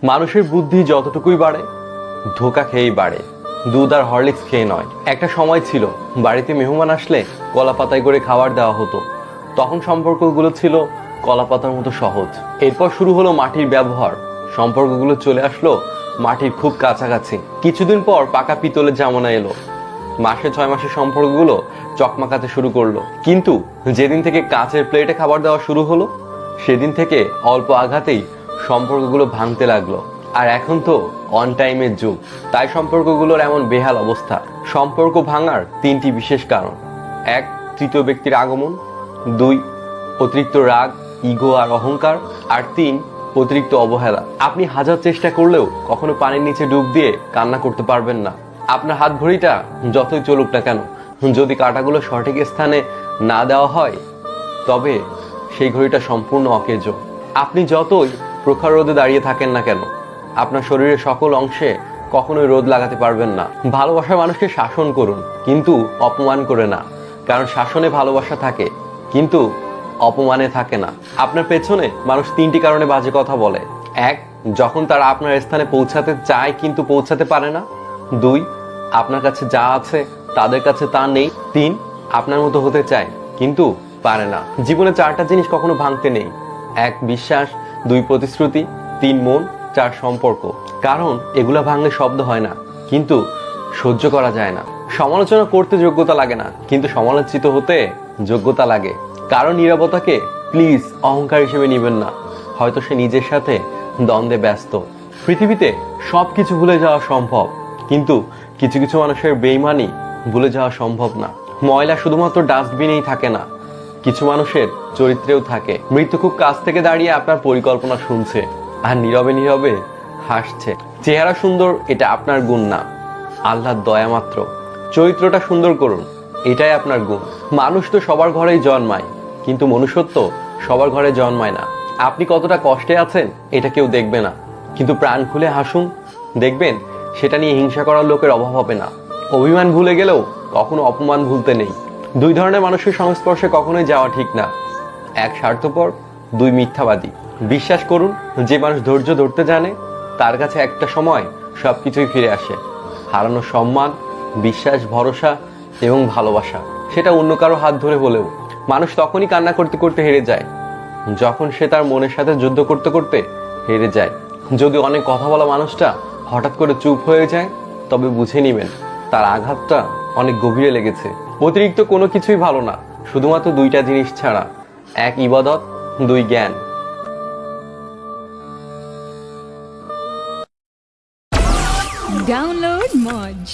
মানুষের বুদ্ধি যতটুকুই বাড়ে ধোঁকা খেয়েই বাড়ে, দুধ আর হরলিক্স খেয়ে নয়। একটা সময় ছিল বাড়িতে মেহমান আসলে কলা পাতায় করে খাবার দেওয়া হতো। তখন সম্পর্কগুলো ছিল কলা পাতার মতো সহজ। এরপর শুরু হলো মাটির ব্যবহার, সম্পর্কগুলো চলে আসলো মাটির খুব কাছাকাছি। কিছুদিন পর পাকা পিতলের জামানা এলো, মাসে 6 মাসের সম্পর্কগুলো চকমাকাতে শুরু করলো। কিন্তু যেদিন থেকে কাঁচের প্লেটে খাবার দেওয়া শুরু হলো সেদিন থেকে অল্প আঘাতেই সম্পর্কগুলো ভাঙতে লাগলো। আর এখন তো অন টাইমের যুগ, তাই সম্পর্কগুলোর এমন বেহাল অবস্থা। সম্পর্ক ভাঙার 3টি বিশেষ কারণ: 1, তৃতীয় ব্যক্তির আগমন; 2, অতিরিক্ত রাগ, ইগো আর অহংকার; আর 3, অতিরিক্ত অবহেলা। আপনি হাজার চেষ্টা করলেও কখনো পানির নিচে ডুব দিয়ে কান্না করতে পারবেন না। আপনার হাত ঘড়িটা যতই চলুক না কেন, যদি কাঁটাগুলো সঠিক স্থানে না দেওয়া হয় তবে সেই ঘড়িটা সম্পূর্ণ অকেজো। আপনি যতই প্রখর রোদে দাঁড়িয়ে থাকেন না কেন, আপনার শরীরের সকল অংশে কখনোই রোদ লাগাতে পারবেন না। ভালোবাসার মানুষকে শাসন করুন, কিন্তু অপমান করে না, কারণ শাসনে ভালোবাসা থাকে কিন্তু অপমানে থাকে না। আপনার পেছনে মানুষ 3টি কারণে বাজে কথা বলে: 1, যখন তারা আপনার স্থানে পৌঁছাতে চায় কিন্তু পৌঁছাতে পারে না; 2, আপনার কাছে যা আছে তাদের কাছে তা নেই; 3, আপনার মতো হতে চায় কিন্তু পারে না। জীবনে 4টা জিনিস কখনো ভাঙতে নেই: 1, বিশ্বাস; 2, প্রতিশ্রুতি; 3, মন; 4, সম্পর্ক। কারণ এগুলা ভাঙলে শব্দ হয় না, কিন্তু সহ্য করা যায় না। সমালোচনা করতে যোগ্যতা লাগে না, কিন্তু সমালোচিত হতে যোগ্যতা লাগে। কারণ নীরবতাকে প্লিজ অহংকার হিসেবে নেবেন না, হয়তো সে নিজের সাথে দ্বন্দ্বে ব্যস্ত। পৃথিবীতে সবকিছু ভুলে যাওয়া সম্ভব, কিন্তু কিছু কিছু মানুষের বেইমানি ভুলে যাওয়া সম্ভব না। ময়লা শুধুমাত্র ডাস্টবিনেই থাকে না, কিছু মানুষের চরিত্রেও থাকে। মৃত্যু খুব কাছ থেকে দাঁড়িয়ে আপনার পরিকল্পনা শুনছে আর নীরবে নীরবে হাসছে। চেহারা সুন্দর, এটা আপনার গুণ না, আল্লাহর দয়া মাত্র। চরিত্রটা সুন্দর করুন, এটাই আপনার গুণ। মানুষ তো সবার ঘরেই জন্মায়, কিন্তু মনুষ্যত্ব সবার ঘরে জন্মায় না। আপনি কতটা কষ্টে আছেন এটা কেউ দেখবে না, কিন্তু প্রাণ খুলে হাসুন, দেখবেন সেটা নিয়ে হিংসা করার লোকের অভাব হবে না। অভিমান ভুলে গেলেও কখনো অপমান ভুলতে নেই। 2 ধরনের মানুষের সংস্পর্শে কখনোই যাওয়া ঠিক না: 1, স্বার্থপর; 2, মিথ্যাবাদী। বিশ্বাস করুন, যে মানুষ ধৈর্য ধরতে জানে তার কাছে একটা সময় সবকিছুই ফিরে আসে। হারানো সম্মান, বিশ্বাস, ভরসা এবং ভালোবাসা, সেটা অন্য কারো হাত ধরে হলেও। মানুষ তখনই কান্না করতে করতে হেরে যায় যখন সে তার মনের সাথে যুদ্ধ করতে করতে হেরে যায়। যদি অনেক কথা বলা মানুষটা হঠাৎ করে চুপ হয়ে যায়, তবে বুঝে নেবেন তার আঘাতটা অনেক গভীরে লেগেছে। অতিরিক্ত কোনো কিছুই ভালো না, শুধুমাত্র 2টা জিনিস ছাড়া: 1, ইবাদত; 2, জ্ঞান। Download Moj.